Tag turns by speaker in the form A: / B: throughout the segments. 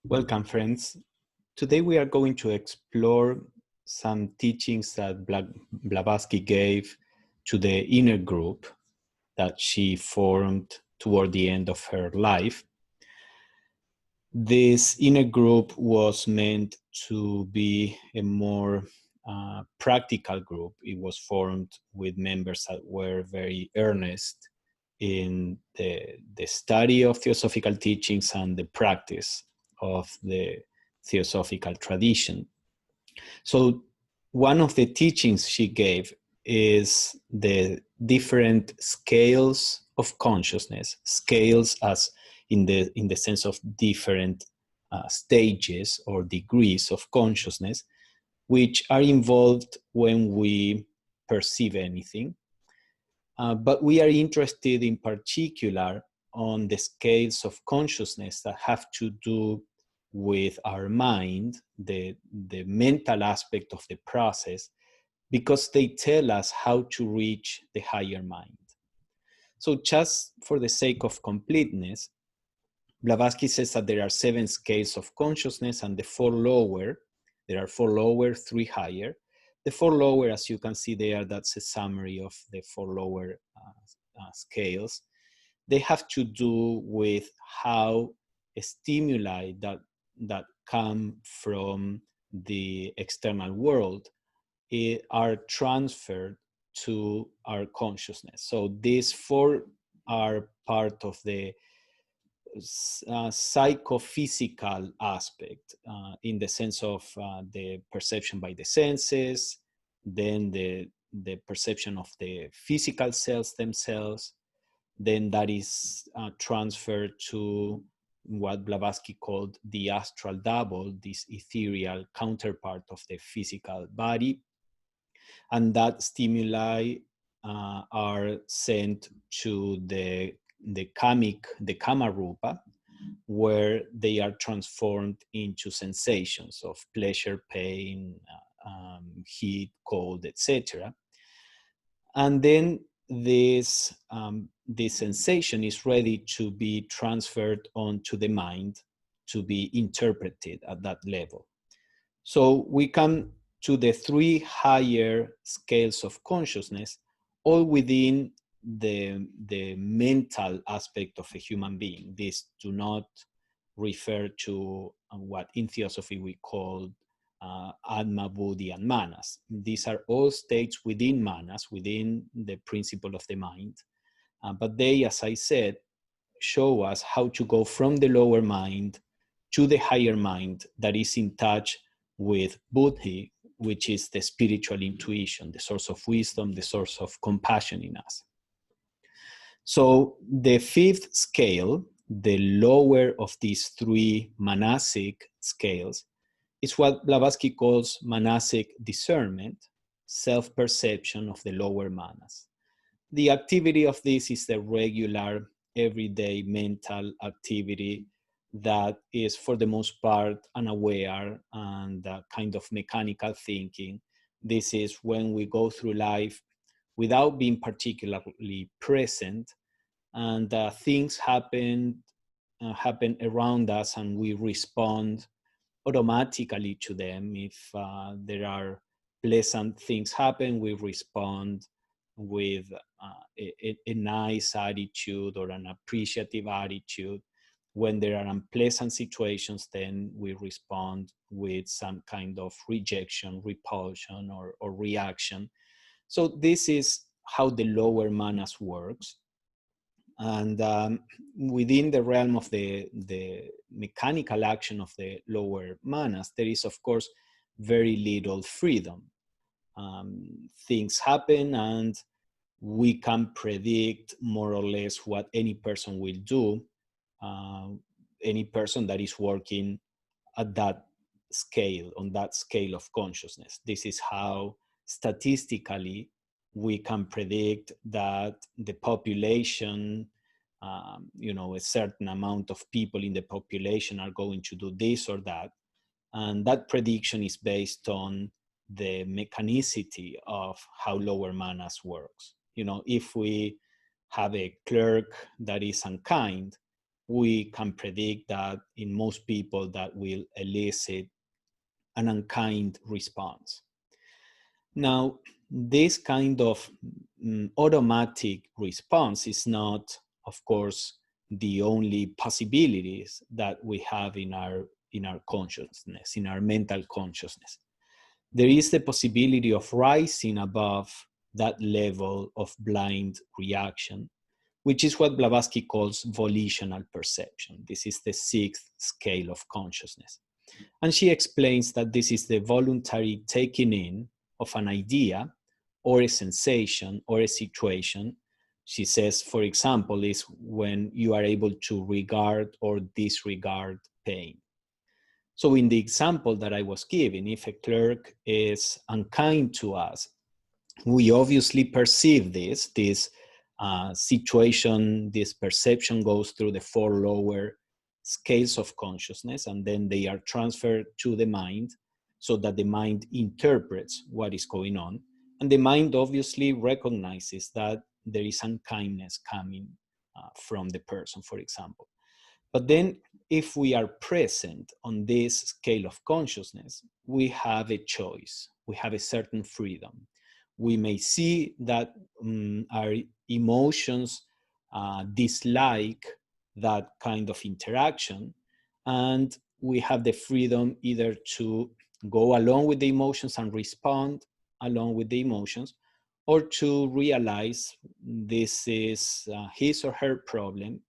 A: Welcome, friends. Today we are going to explore some teachings that Blavatsky gave to the inner group that she formed toward the end of her life. This inner group was meant to be a more practical group. It was formed with members that were very earnest in the study of theosophical teachings and the practice of the theosophical tradition. So one of the teachings she gave is the different scales of consciousness, scales as in the sense of different stages or degrees of consciousness, which are involved when we perceive anything. But we are interested in particular on the scales of consciousness that have to do with our mind, the mental aspect of the process, because they tell us how to reach the higher mind. So just for the sake of completeness, Blavatsky says that there are 7 scales of consciousness and the 4 lower. There are 4 lower, 3 higher. The 4 lower, as you can see there, that's a summary of the 4 lower scales. They have to do with how a stimuli that come from the external world are transferred to our consciousness. So these 4 are part of the psychophysical aspect in the sense of the perception by the senses, then the perception of the physical cells themselves, then that is transferred to what Blavatsky called the astral double, this ethereal counterpart of the physical body. And that stimuli are sent to the kama rupa, where they are transformed into sensations of pleasure, pain, heat, cold, etc. And then this sensation is ready to be transferred onto the mind to be interpreted at that level. So we come to the 3 higher scales of consciousness, all within the mental aspect of a human being. These do not refer to what in Theosophy we call Atma, Buddhi, and Manas. These are all states within Manas, within the principle of the mind. But they, as I said, show us how to go from the lower mind to the higher mind that is in touch with Buddhi, which is the spiritual intuition, the source of wisdom, the source of compassion in us. So the 5th scale, the lower of these 3 manasic scales, is what Blavatsky calls manasic discernment, self-perception of the lower manas. The activity of this is the regular, everyday mental activity that is, for the most part, unaware and kind of mechanical thinking. This is when we go through life without being particularly present, and things happen around us, and we respond automatically to them. If there are pleasant things happen, we respond with a nice attitude or an appreciative attitude. When there are unpleasant situations, then we respond with some kind of rejection, repulsion, or reaction. So this is how the lower manas works. And within the realm of the mechanical action of the lower manas, there is, of course, very little freedom. Things happen, and we can predict more or less what any person will do, any person that is working at that scale, on that scale of consciousness. This is how statistically we can predict that the population, a certain amount of people in the population are going to do this or that. And that prediction is based on the mechanicity of how lower manas works. If we have a clerk that is unkind, we can predict that in most people that will elicit an unkind response. Now, this kind of automatic response is not, of course, the only possibilities that we have in our consciousness, in our mental consciousness. There is the possibility of rising above that level of blind reaction, which is what Blavatsky calls volitional perception. This is the 6th scale of consciousness. And she explains that this is the voluntary taking in of an idea or a sensation or a situation. She says, for example, is when you are able to regard or disregard pain. So in the example that I was giving, if a clerk is unkind to us, we obviously perceive this situation, this perception goes through the 4 lower scales of consciousness, and then they are transferred to the mind so that the mind interprets what is going on. And the mind obviously recognizes that there is unkindness coming from the person, for example. But then if we are present on this scale of consciousness, we have a choice, we have a certain freedom. We may see that our emotions dislike that kind of interaction, and we have the freedom either to go along with the emotions and respond along with the emotions, or to realize this is his or her problem.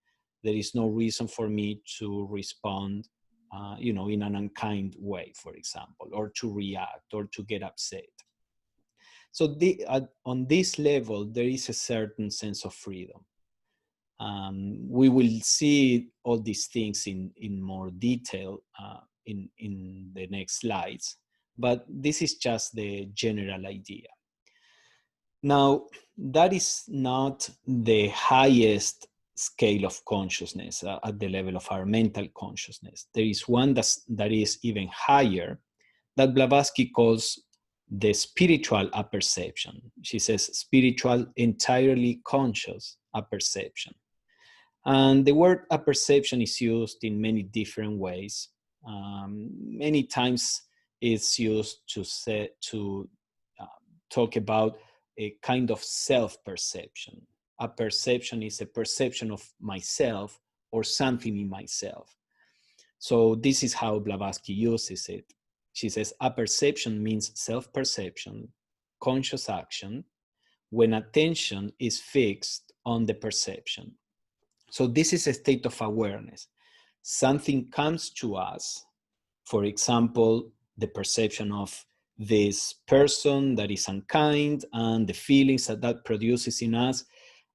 A: There is no reason for me to respond in an unkind way, for example, or to react or to get upset. So on this level, there is a certain sense of freedom. We will see all these things in more detail in the next slides, but this is just the general idea. Now, that is not the highest scale of consciousness at the level of our mental consciousness. There is one that is even higher, that Blavatsky calls the spiritual apperception. She says spiritual, entirely conscious apperception. And the word apperception is used in many different ways. Many times it's used to talk about a kind of self-perception. A perception is a perception of myself or something in myself. So this is how Blavatsky uses it. She says, apperception means self-perception, conscious action, when attention is fixed on the perception. So this is a state of awareness. Something comes to us, for example, the perception of this person that is unkind and the feelings that produces in us,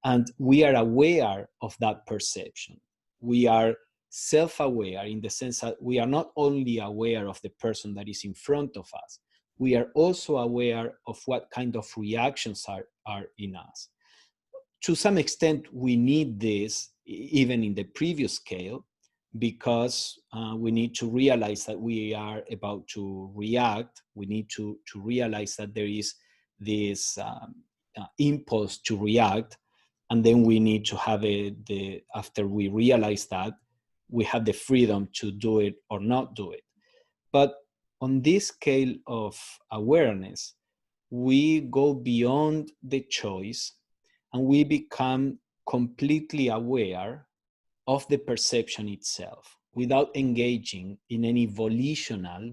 A: and we are aware of that perception. We are self-aware in the sense that we are not only aware of the person that is in front of us, we are also aware of what kind of reactions are in us. To some extent, we need this even in the previous scale, because we need to realize that we are about to react. We need to realize that there is this impulse to react, and then we need to have after we realize that, we have the freedom to do it or not do it. But on this scale of awareness, we go beyond the choice and we become completely aware of the perception itself without engaging in any volitional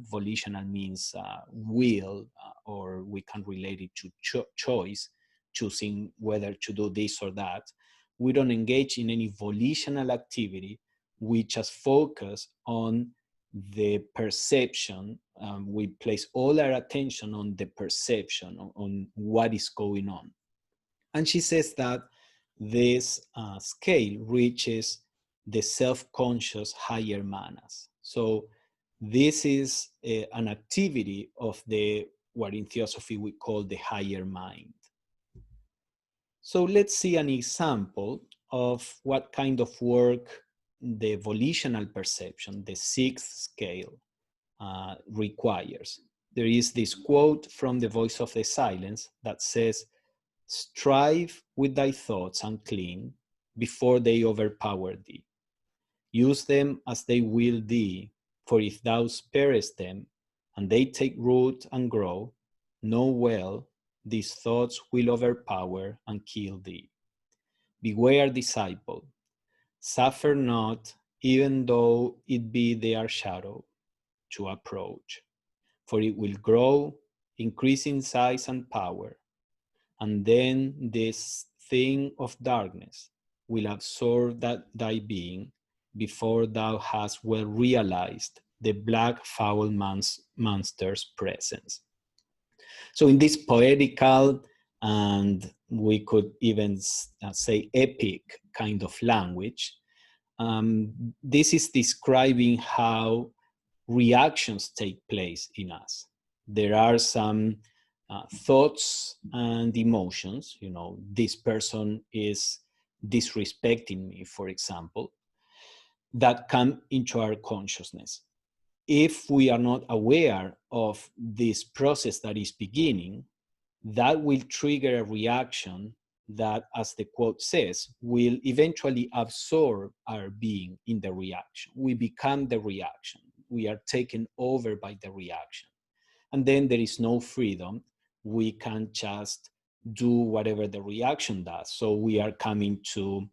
A: means will, or we can relate it to choice, choosing whether to do this or that. We don't engage in any volitional activity. We just focus on the perception. We place all our attention on the perception, on what is going on. And she says that this scale reaches the self-conscious higher manas. So this is an activity of what in Theosophy we call the higher mind. So let's see an example of what kind of work the volitional perception, the 6th scale, requires. There is this quote from The Voice of the Silence that says, "Strive with thy thoughts unclean before they overpower thee. Use them as they will thee, for if thou sparest them, and they take root and grow, know well, these thoughts will overpower and kill thee. Beware, disciple, suffer not, even though it be their shadow, to approach, for it will grow, increase in size and power, and then this thing of darkness will absorb thy being before thou hast well realized the black foul monster's presence. So in this poetical, and we could even say epic kind of language, this is describing how reactions take place in us. There are some thoughts and emotions, this person is disrespecting me, for example, that come into our consciousness. If we are not aware of this process that is beginning, that will trigger a reaction that, as the quote says, will eventually absorb our being in the reaction. We become the reaction. We are taken over by the reaction. And then there is no freedom. We can just do whatever the reaction does. So we are coming to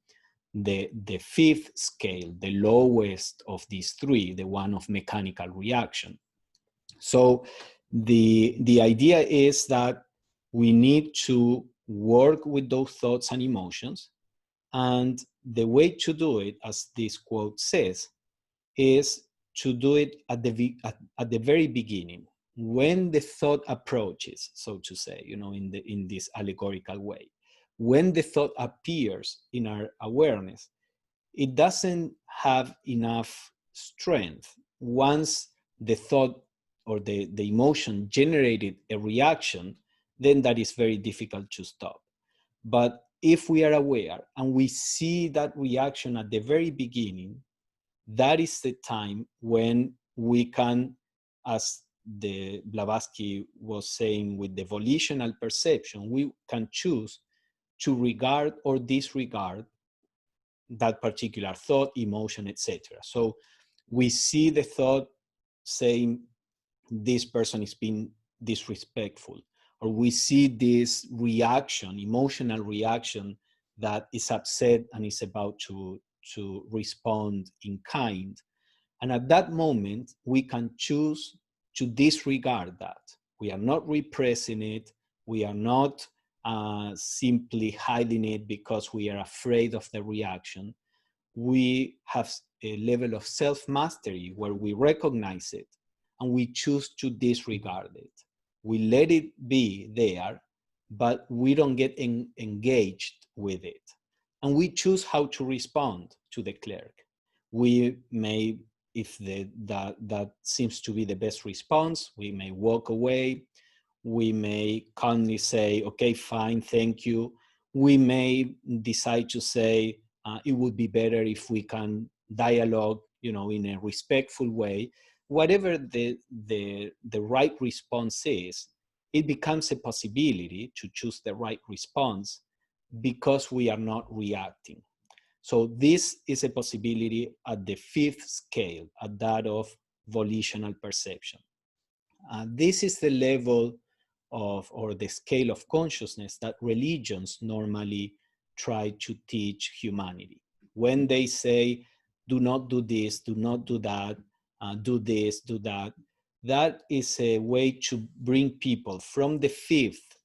A: the fifth scale, the lowest of these three, the one of mechanical reaction. So the idea is that we need to work with those thoughts and emotions. And the way to do it, as this quote says, is to do it at the very beginning, when the thought approaches, so to say, in this allegorical way. When the thought appears in our awareness, it doesn't have enough strength. Once the thought or the emotion generated a reaction, then that is very difficult to stop. But if we are aware and we see that reaction at the very beginning, that is the time when we can, as the Blavatsky was saying with the volitional perception, we can choose to regard or disregard that particular thought, emotion, etc. So we see the thought saying this person is being disrespectful, or we see this reaction, emotional reaction, that is upset and is about to respond in kind. And at that moment, we can choose to disregard that. We are not repressing it. We are not simply hiding it because we are afraid of the reaction. We have a level of self-mastery where we recognize it and we choose to disregard it. We let it be there, but we don't get engaged with it. And we choose how to respond to the clerk. We may, if that seems to be the best response, we may walk away. We may calmly say, okay, fine, thank you. We may decide to say, it would be better if we can dialogue, in a respectful way. Whatever the right response is, it becomes a possibility to choose the right response because we are not reacting. So this is a possibility at the fifth scale, at that of volitional perception. This is the level of, or the scale of consciousness that religions normally try to teach humanity. When they say, do not do this, do not do that, do this, do that, that is a way to bring people from the fifth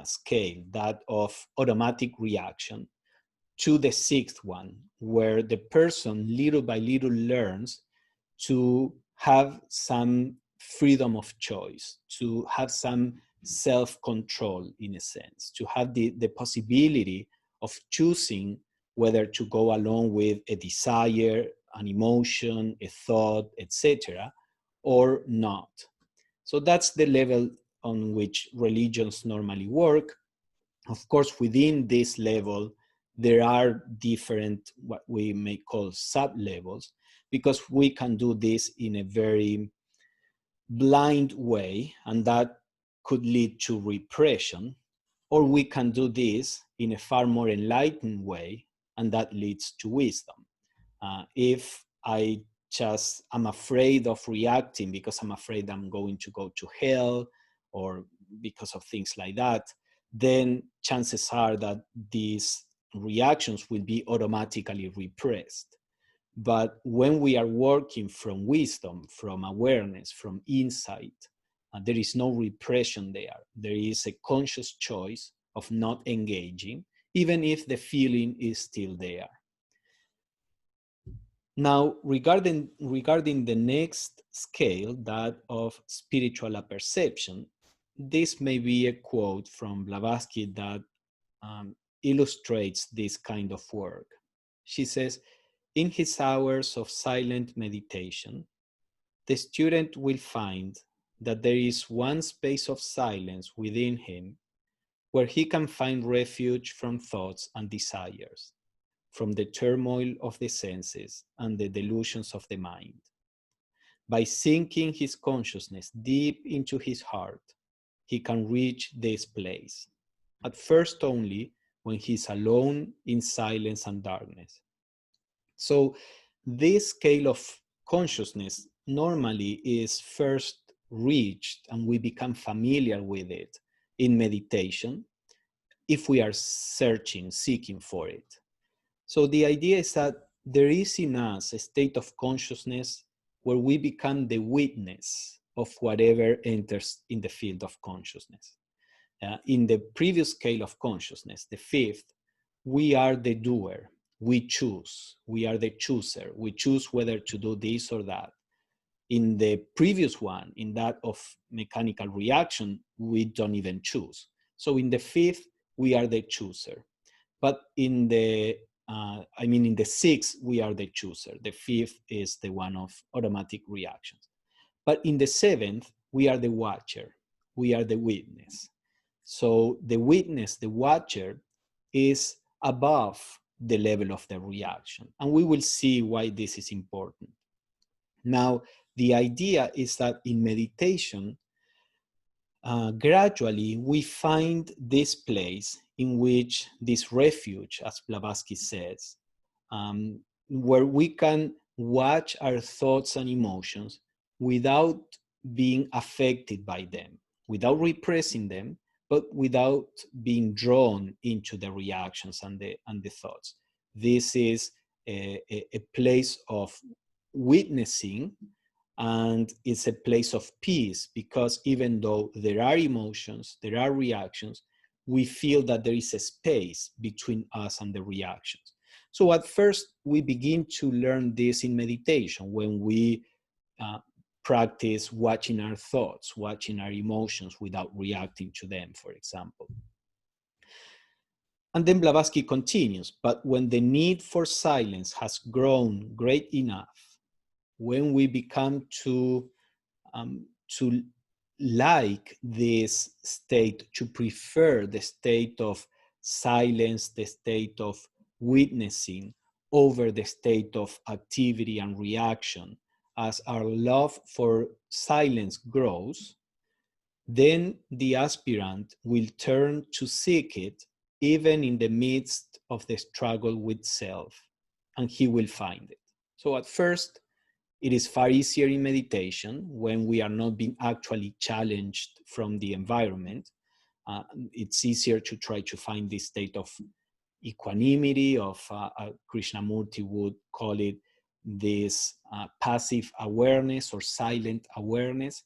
A: scale, that of automatic reaction, to the sixth one, where the person little by little learns to have some freedom of choice, to have some self-control, in a sense, to have the possibility of choosing whether to go along with a desire, an emotion, a thought, etc., or not. So that's the level on which religions normally work. Of course, within this level, there are different, what we may call sub-levels, because we can do this in a very blind way, and that could lead to repression, or we can do this in a far more enlightened way, and that leads to wisdom. If I'm afraid of reacting because I'm afraid I'm going to go to hell or because of things like that, then chances are that these reactions will be automatically repressed. But when we are working from wisdom, from awareness, from insight, there is no repression there. There is a conscious choice of not engaging, even if the feeling is still there. Now, regarding the next scale, that of spiritual apperception, this may be a quote from Blavatsky that illustrates this kind of work. She says, "In his hours of silent meditation, the student will find that there is one space of silence within him where he can find refuge from thoughts and desires, from the turmoil of the senses and the delusions of the mind. By sinking his consciousness deep into his heart, he can reach this place, at first only when he is alone in silence and darkness." So this scale of consciousness normally is first reached, and we become familiar with it in meditation if we are seeking for it. So the idea is that there is in us a state of consciousness where we become the witness of whatever enters in the field of consciousness. In the previous scale of consciousness, the fifth, we are the doer. We choose. We are the chooser. We choose whether to do this or that. In the previous one, in that of mechanical reaction, we don't even choose. So in the fifth, we are the chooser. But in the in the sixth, we are the chooser. The fifth is the one of automatic reactions. But in the seventh, we are the watcher. We are the witness. So the witness, the watcher, is above the level of the reaction. And we will see why this is important. Now, the idea is that in meditation, gradually we find this place in which this refuge, as Blavatsky says, where we can watch our thoughts and emotions without being affected by them, without repressing them, but without being drawn into the reactions and the thoughts. This is a place of witnessing, and it's a place of peace, because even though there are emotions, there are reactions, we feel that there is a space between us and the reactions. So at first, we begin to learn this in meditation when we practice watching our thoughts, watching our emotions without reacting to them, for example. And then Blavatsky continues, but when the need for silence has grown great enough, when we become to like this state, to prefer the state of silence, the state of witnessing over the state of activity and reaction, as our love for silence grows, then the aspirant will turn to seek it even in the midst of the struggle with self, and he will find it. So at first, it is far easier in meditation when we are not being actually challenged from the environment. It's easier to try to find this state of equanimity, of Krishnamurti would call it this passive awareness or silent awareness.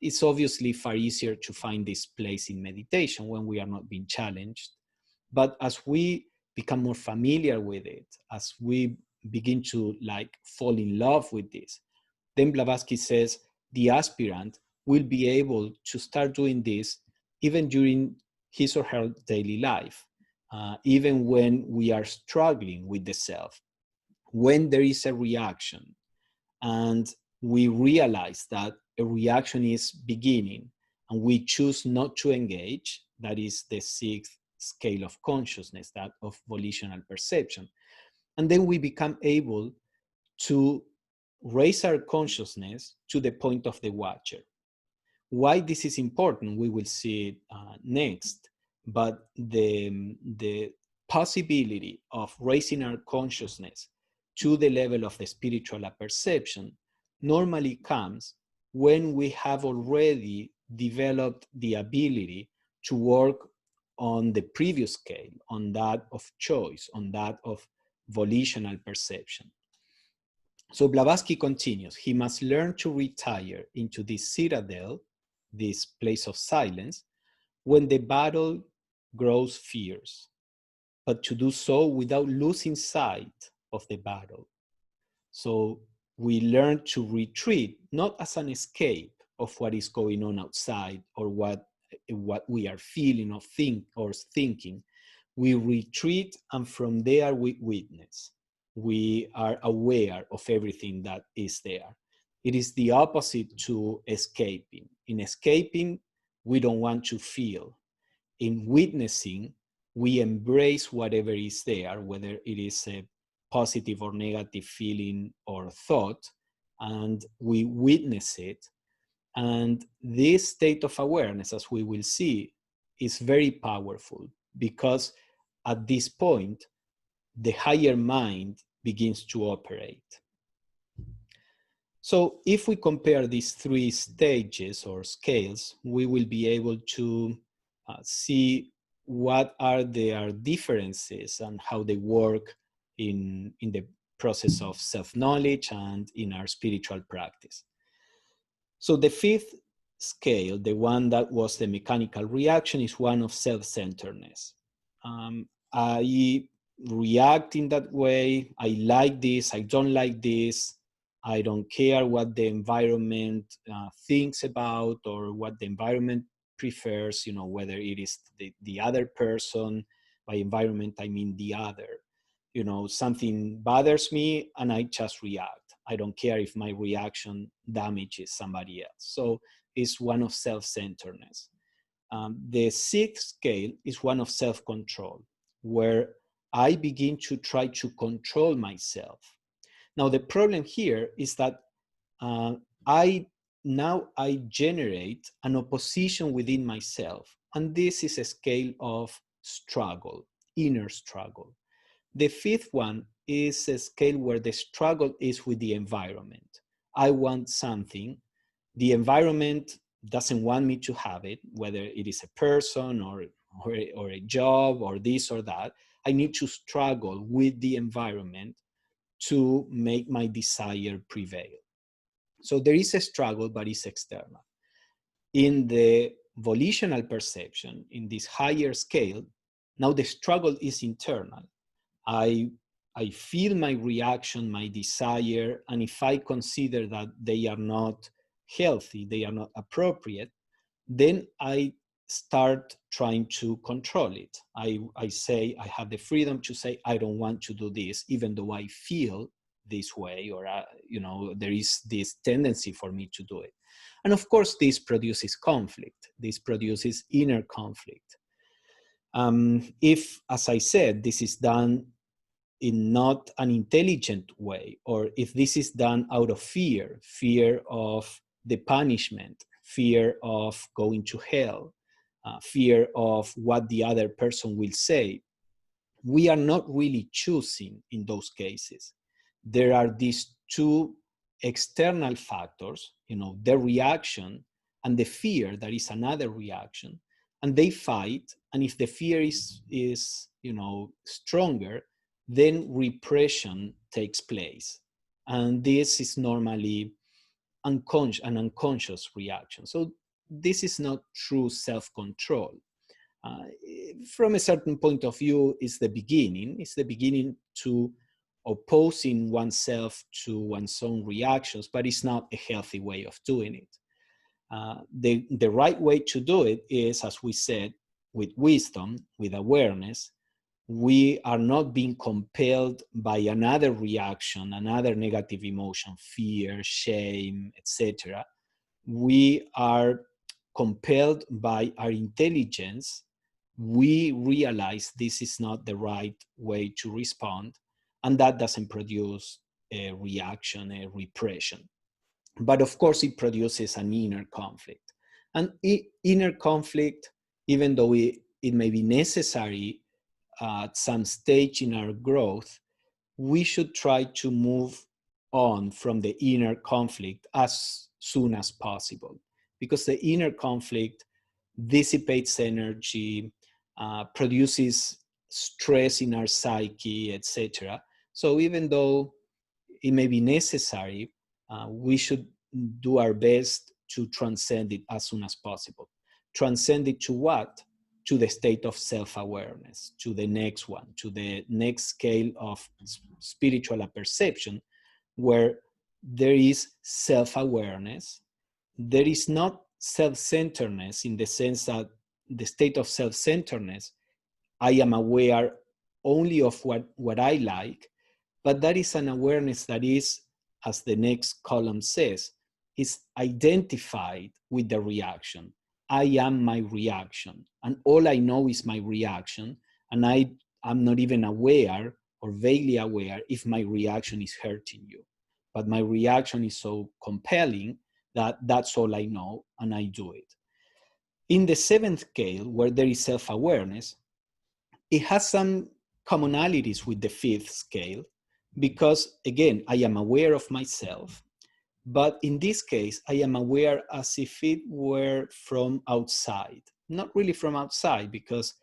A: It's obviously far easier to find this place in meditation when we are not being challenged. But as we become more familiar with it, as we begin to fall in love with this, then Blavatsky says the aspirant will be able to start doing this even during his or her daily life, even when we are struggling with the self, when there is a reaction and we realize that a reaction is beginning and we choose not to engage. That is the sixth scale of consciousness, that of volitional perception. And then we become able to raise our consciousness to the point of the watcher. Why this is important, we will see it next, but the possibility of raising our consciousness to the level of the spiritual perception normally comes when we have already developed the ability to work on the previous scale, on that of choice, on that of volitional perception. So Blavatsky continues, he must learn to retire into this citadel, this place of silence, when the battle grows fierce, but to do so without losing sight of the battle. So we learn to retreat, not as an escape of what is going on outside or what we are feeling or thinking. We retreat, and from there we witness. We are aware of everything that is there. It is the opposite to escaping. In escaping, we don't want to feel. In witnessing, we embrace whatever is there, whether it is a positive or negative feeling or thought, and we witness it. And this state of awareness, as we will see, is very powerful, because at this point, the higher mind begins to operate. So if we compare these three stages or scales, we will be able to see what are their differences and how they work in the process of self-knowledge and in our spiritual practice. So the fifth scale, the one that was the mechanical reaction, is one of self-centeredness. I react in that way. I like this, I don't like this. I don't care what the environment thinks about or what the environment prefers, you know, whether it is the other person. By environment, I mean the other. You know, something bothers me and I just react. I don't care if my reaction damages somebody else. So it's one of self-centeredness. The sixth scale is one of self-control, where I begin to try to control myself. Now, the problem here is that I generate an opposition within myself, and this is a scale of struggle, inner struggle. The fifth one is a scale where the struggle is with the environment. I want something, the environment doesn't want me to have it, whether it is a person or a job or this or that. I need to struggle with the environment to make my desire prevail. So there is a struggle, but it's external. In the volitional perception, in this higher scale, now the struggle is internal. I feel my reaction, my desire, and if I consider that they are not healthy, they are not appropriate, then I start trying to control it. I say, I have the freedom to say, I don't want to do this, even though I feel this way, or you know, there is this tendency for me to do it. And of course, this produces conflict. This produces inner conflict. If, as I said, this is done in not an intelligent way, or if this is done out of fear of the punishment, fear of going to hell, fear of what the other person will say, we are not really choosing in those cases. There are these two external factors, you know, the reaction and the fear that is another reaction, and they fight. And if the fear is you know, stronger, then repression takes place. And this is normally an unconscious reaction. So this is not true self-control. From a certain point of view, it's the beginning to opposing oneself to one's own reactions, but it's not a healthy way of doing it. The right way to do it is, as we said, with wisdom, with awareness. We are not being compelled by another reaction, another negative emotion, fear, shame, etc. We are compelled by our intelligence. We realize this is not the right way to respond, and that doesn't produce a reaction, a repression. But of course, it produces an inner conflict. And inner conflict, even though it may be necessary at some stage in our growth, we should try to move on from the inner conflict as soon as possible, because the inner conflict dissipates energy, produces stress in our psyche, etc. So even though it may be necessary, we should do our best to transcend it as soon as possible. Transcend it to what? To the state of self-awareness, to the next one, to the next scale of spiritual perception, where there is self-awareness. There is not self-centeredness in the sense that the state of self-centeredness, I am aware only of what I like, but that is an awareness that is, as the next column says, is identified with the reaction. I am my reaction, and all I know is my reaction, and I'm not even aware or vaguely aware if my reaction is hurting you. But my reaction is so compelling that that's all I know, and I do it. In the seventh scale, where there is self-awareness, it has some commonalities with the fifth scale, because again, I am aware of myself, but in this case, I am aware as if it were from outside. Not really from outside, because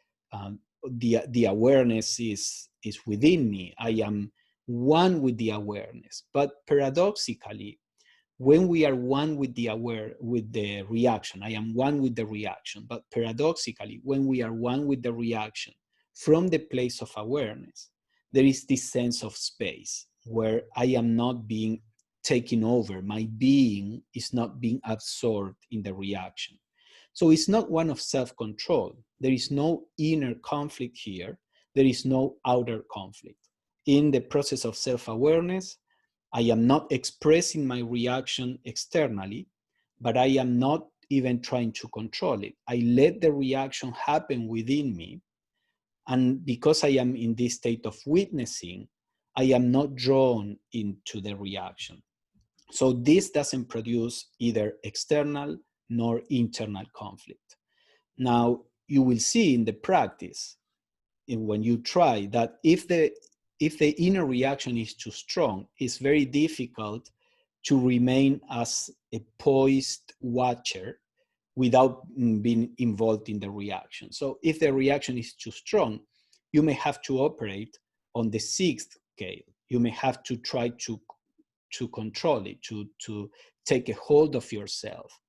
A: the awareness is within me. I am one with the awareness. But paradoxically, when we are one with the reaction, I am one with the reaction, but paradoxically, when we are one with the reaction from the place of awareness, there is this sense of space where I am not being taken over. My being is not being absorbed in the reaction. So it's not one of self-control. There is no inner conflict here. There is no outer conflict. In the process of self-awareness, I am not expressing my reaction externally, but I am not even trying to control it. I let the reaction happen within me. And because I am in this state of witnessing, I am not drawn into the reaction. So this doesn't produce either external nor internal conflict. Now, you will see in the practice, when you try, that if the inner reaction is too strong, it's very difficult to remain as a poised watcher without being involved in the reaction. So if the reaction is too strong, you may have to operate on the sixth scale. You may have to try to control it, to take a hold of yourself.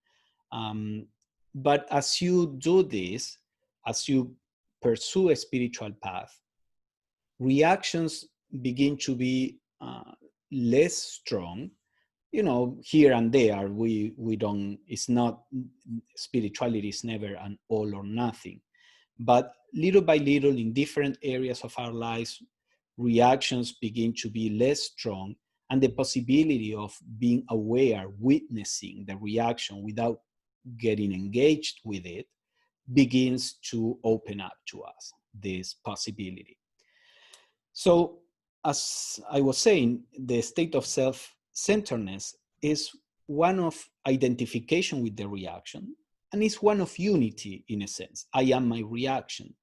A: But as you do this, as you pursue a spiritual path, reactions begin to be less strong. You know, here and there, we don't, it's not, spirituality is never an all or nothing. But little by little, in different areas of our lives, reactions begin to be less strong, and the possibility of being aware, witnessing the reaction without getting engaged with it, begins to open up to us, this possibility. So, as I was saying, the state of self-centeredness is one of identification with the reaction, and it's one of unity in a sense. I am my reaction.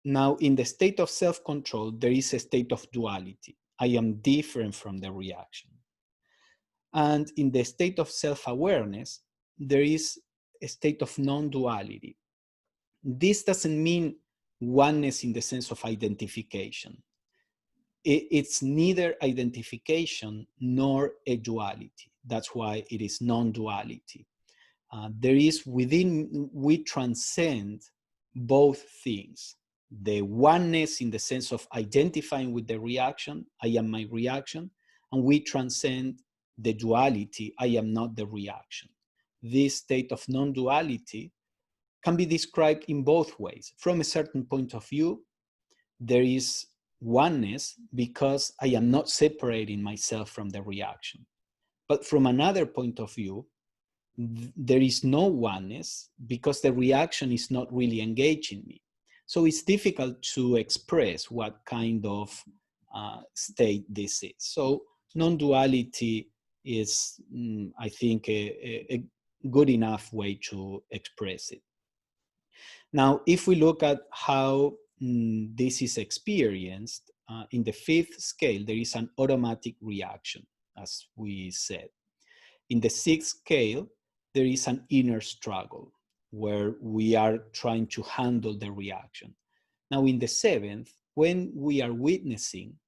A: Now, in the state of self-control, there is a state of duality. I am different from the reaction. And in the state of self-awareness, there is a state of non-duality. This doesn't mean oneness in the sense of identification. It's neither identification nor a duality. That's why it is non-duality. There is within, we transcend both things. The oneness in the sense of identifying with the reaction, I am my reaction, and we transcend the duality, I am not the reaction. This state of non-duality can be described in both ways. From a certain point of view, there is oneness because I am not separating myself from the reaction. But from another point of view, there is no oneness because the reaction is not really engaging me. So it's difficult to express what kind of state this is. So non-duality is, I think, a good enough way to express it. Now, if we look at how this is experienced, in the fifth scale, there is an automatic reaction, as we said. In the sixth scale, there is an inner struggle where we are trying to handle the reaction. Now, in the seventh, when we are witnessing,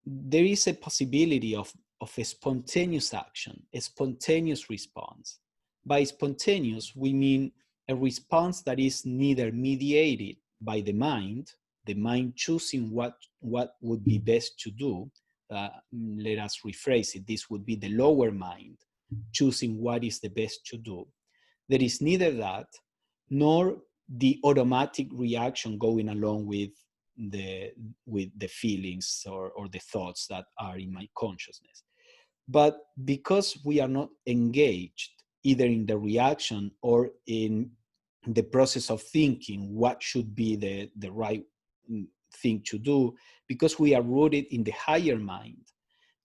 A: there is a possibility of a spontaneous action, a spontaneous response. By spontaneous, we mean a response that is neither mediated by the mind choosing what would be best to do. Let us rephrase it. This would be the lower mind choosing what is the best to do. There is neither that nor the automatic reaction going along with the feelings or the thoughts that are in my consciousness. But because we are not engaged either in the reaction or in the process of thinking what should be the right thing to do, because we are rooted in the higher mind,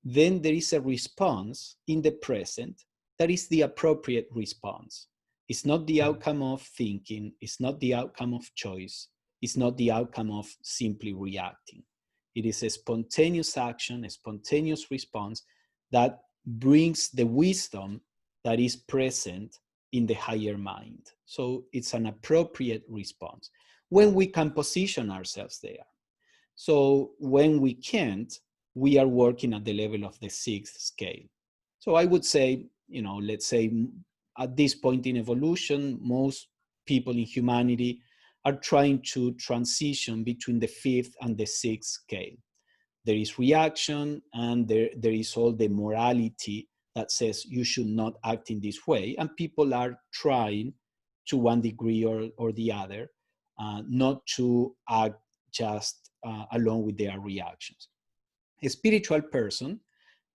A: then there is a response in the present that is the appropriate response. It's not the outcome of thinking, it's not the outcome of choice, it's not the outcome of simply reacting. It is a spontaneous action, a spontaneous response that brings the wisdom that is present in the higher mind. So it's an appropriate response when we can position ourselves there. So when we can't, we are working at the level of the sixth scale. So I would say, let's say at this point in evolution, most people in humanity are trying to transition between the fifth and the sixth scale. There is reaction, and there is all the morality that says you should not act in this way. And people are trying to one degree or the other not to act just along with their reactions. A spiritual person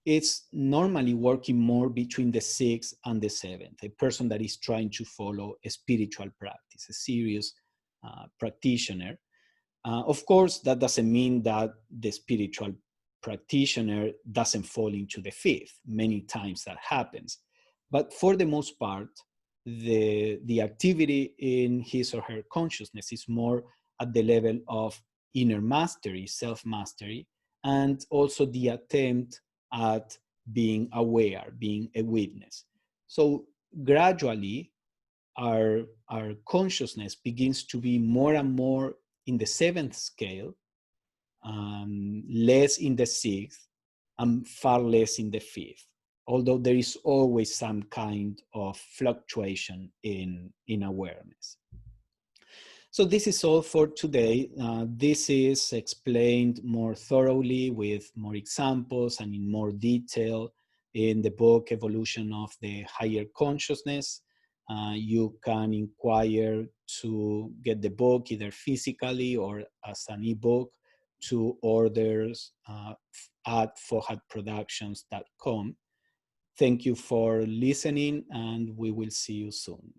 A: is normally working more between the sixth and the seventh, a person that is trying to follow a spiritual practice, a serious practitioner. Of course, that doesn't mean that the spiritual practitioner doesn't fall into the fifth. Many times that happens. But for the most part, the activity in his or her consciousness is more at the level of inner mastery, self-mastery, and also the attempt at being aware, being a witness. So gradually, our consciousness begins to be more and more in the seventh scale, less in the sixth, and far less in the fifth, although there is always some kind of fluctuation in awareness. So this is all for today. This is explained more thoroughly with more examples and in more detail in the book Evolution of the Higher Consciousness. You can inquire to get the book either physically or as an ebook to orders at fohatproductions.com. Thank you for listening, and we will see you soon.